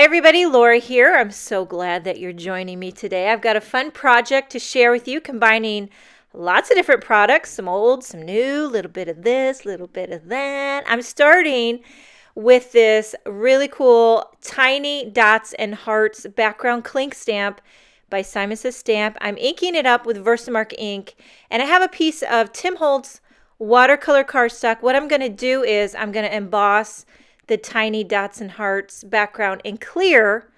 everybody, Laura here. I'm so glad that you're joining me today. I've got a fun project to share with you, combining lots of different products, some old, some new, a little bit of this, a little bit of that. I'm starting with this really cool Tiny Dots and Hearts background clink stamp by Simon Says Stamp. I'm inking it up with Versamark ink, and I have a piece of Tim Holtz watercolor cardstock. What I'm going to do is I'm going to emboss the Tiny Dots and Hearts background in clear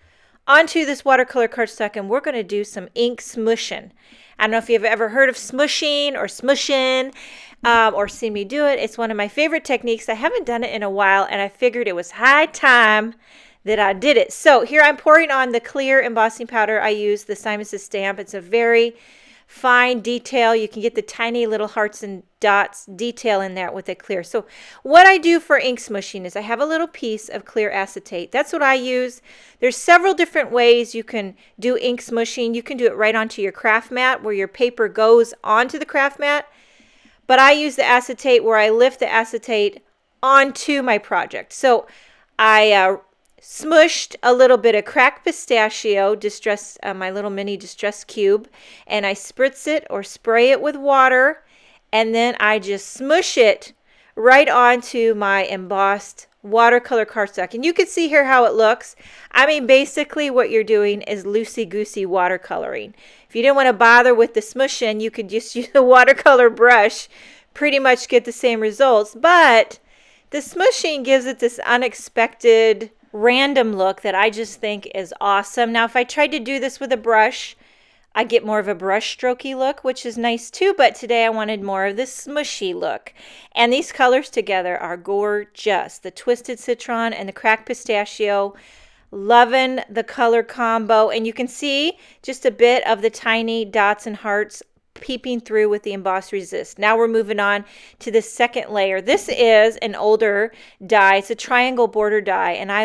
onto this watercolor cardstock, and we're going to do some ink smooshing. I don't know if you've ever heard of smooshing or smushing or seen me do it. It's one of my favorite techniques. I haven't done it in a while, and I figured it was high time that I did it. So here I'm pouring on the clear embossing powder. I use the Simon Says Stamp. It's a very fine detail. You can get the tiny little hearts and dots detail in there with the clear. So what I do for ink smooshing is I have a little piece of clear acetate. That's what I use. There's several different ways you can do ink smooshing. You can do it right onto your craft mat where your paper goes onto the craft mat. But I use the acetate where I lift the acetate onto my project. So I smushed a little bit of cracked pistachio, my little mini distress cube, and I spritz it or spray it with water, and then I just smush it right onto my embossed watercolor cardstock. And you can see here how it looks. I mean, basically what you're doing is loosey-goosey watercoloring. If you didn't want to bother with the smushing, you could just use a watercolor brush, pretty much get the same results. But the smushing gives it this unexpected random look that I just think is awesome. Now, if I tried to do this with a brush, I get more of a brush strokey look, which is nice too, but today I wanted more of this smushy look. And these colors together are gorgeous. The Twisted Citron and the Cracked Pistachio. Loving the color combo. And you can see just a bit of the Tiny Dots and Hearts peeping through with the embossed resist. Now we're moving on to the second layer. This is an older die. It's a triangle border die, and I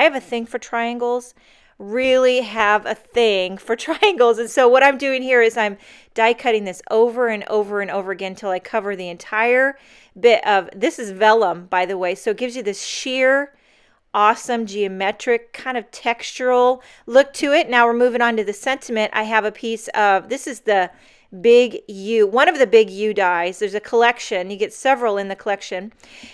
have a thing for triangles, really have a thing for triangles. And so what I'm doing here is I'm die cutting this over and over and over again until I cover the entire bit of, this is vellum, by the way, so it gives you this sheer, awesome geometric kind of textural look to it. Now we're moving on to the sentiment. I have a piece of, this is the Big U, one of the Big U dies. There's a collection. You get several in the collection.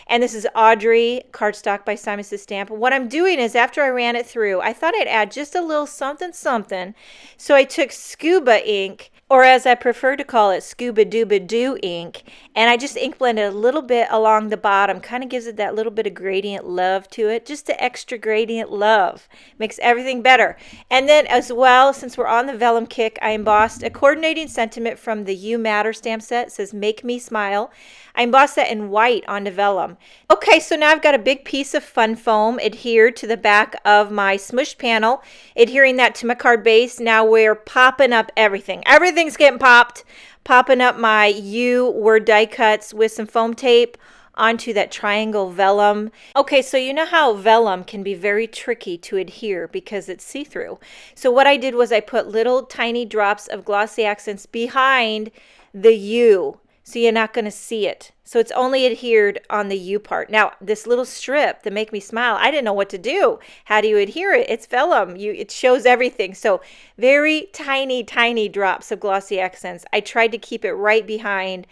And this is Audrey cardstock by Simon Says Stamp. What I'm doing is after I ran it through, I thought I'd add just a little something something. So I took scuba ink, or as I prefer to call it, scuba dooba doo ink, and I just ink blended a little bit along the bottom. Kind of gives it that little bit of gradient love to it. Just the extra gradient love. Makes everything better. And then as well, since we're on the vellum kick, I embossed a coordinating sentiment from the You Matter stamp set. It says, "Make Me Smile." I embossed that in white onto vellum. Okay, so now I've got a big piece of fun foam adhered to the back of my smush panel, adhering that to my card base. Now we're popping up everything. Everything's getting popped. Popping up my U word die cuts with some foam tape onto that triangle vellum. Okay, so you know how vellum can be very tricky to adhere because it's see-through. So what I did was I put little tiny drops of glossy accents behind the U, so you're not going to see it. So it's only adhered on the U part. Now, this little strip, the Make Me Smile, I didn't know what to do. How do you adhere it? It's vellum. It shows everything. So very tiny, tiny drops of glossy accents. I tried to keep it right behind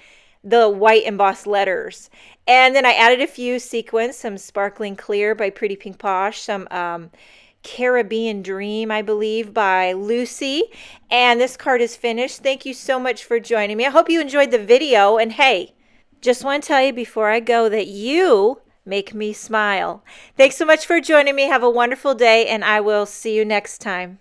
the white embossed letters. And then I added a few sequins, some Sparkling Clear by Pretty Pink Posh, some Caribbean Dream, I believe, by Lucy. And this card is finished. Thank you so much for joining me. I hope you enjoyed the video. And hey, just want to tell you before I go that you make me smile. Thanks so much for joining me. Have a wonderful day, and I will see you next time.